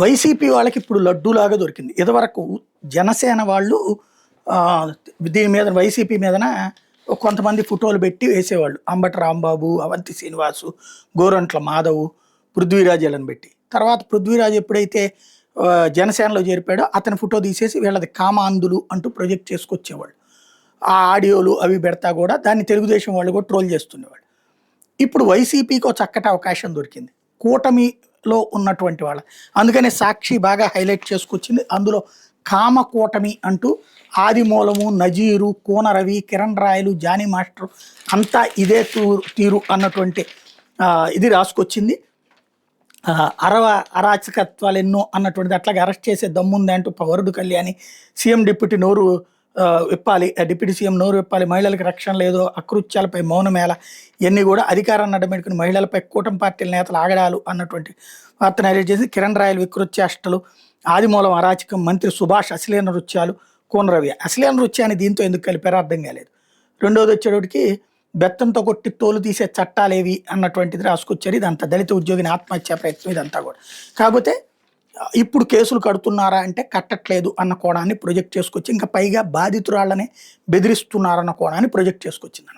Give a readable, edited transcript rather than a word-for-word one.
YCP వాళ్ళకి ఇప్పుడు లడ్డూలాగా దొరికింది. ఇదివరకు జనసేన వాళ్ళు దీని మీద వైసీపీ మీదన కొంతమంది ఫోటోలు పెట్టి వేసేవాళ్ళు. అంబటి రాంబాబు, అవంతి శ్రీనివాసు, గోరంట్ల మాధవ్, పృథ్వీరాజులను పెట్టి. తర్వాత పృథ్వీరాజ్ ఎప్పుడైతే జనసేనలో చేరిపాడో అతని ఫోటో తీసేసి వీళ్ళది కామాంధులు అంటూ ప్రొజెక్ట్ చేసుకొచ్చేవాళ్ళు. ఆ ఆడియోలు అవి పెడతా కూడా దాన్ని తెలుగుదేశం వాళ్ళు కూడా ట్రోల్ చేస్తుండేవాళ్ళు. ఇప్పుడు వైసీపీకి ఒక చక్కటి అవకాశం దొరికింది కూటమిలో ఉన్నటువంటి వాళ్ళ. అందుకనే సాక్షి బాగా హైలైట్ చేసుకొచ్చింది. అందులో కామ కూటమి అంటూ ఆదిమూలము, నజీరు, కోన రవి, కిరణ్ రాయలు, జానీ మాస్టర్ అంతా ఇదే తీరు అన్నటువంటి ఇది రాసుకొచ్చింది. అరాచకత్వాలు ఎన్నో అన్నటువంటిది. అట్లాగే అరెస్ట్ చేసే దమ్ముంది అంటూ వరుడు కళ్యాణి, సీఎం డిప్యూటీ నోరు విప్పాలి, డిప్యూటీ సీఎం నోరు విప్పాలి, మహిళలకు రక్షణ లేదు, అకృత్యాలపై మౌనమేళ, ఇవన్నీ కూడా అధికారాన్ని అడ్డమెట్టుకుని మహిళలపై కూటమి పార్టీల నేతలు ఆగడాలు అన్నటువంటి వార్తను హైలైట్ చేసి కిరణ్ రాయలు వికృత్యాష్టలు, ఆదిమూలం అరాచకం, మంత్రి సుభాష్ అశ్లీల నృత్యాలు, కోన రవి అశ్లీల నృత్యాన్ని దీంతో ఎందుకు కలిపారో అర్థం కాలేదు. రెండోది వచ్చేటికి బెత్తంతో కొట్టి తోలు తీసే చట్టాలేవి అన్నటువంటిది రాసుకొచ్చారు. ఇదంతా దళిత ఉద్యోగిని ఆత్మహత్యా ప్రయత్నం ఇదంతా కూడా. కాకపోతే ఇప్పుడు కేసులు కడుతున్నారా అంటే కట్టట్లేదు అన్న కోణాన్ని ప్రొజెక్ట్ చేసుకొచ్చి ఇంకా పైగా బాధితురాళ్ళనే బెదిరిస్తున్నారన్న కోణాన్ని ప్రొజెక్ట్ చేసుకొచ్చింది.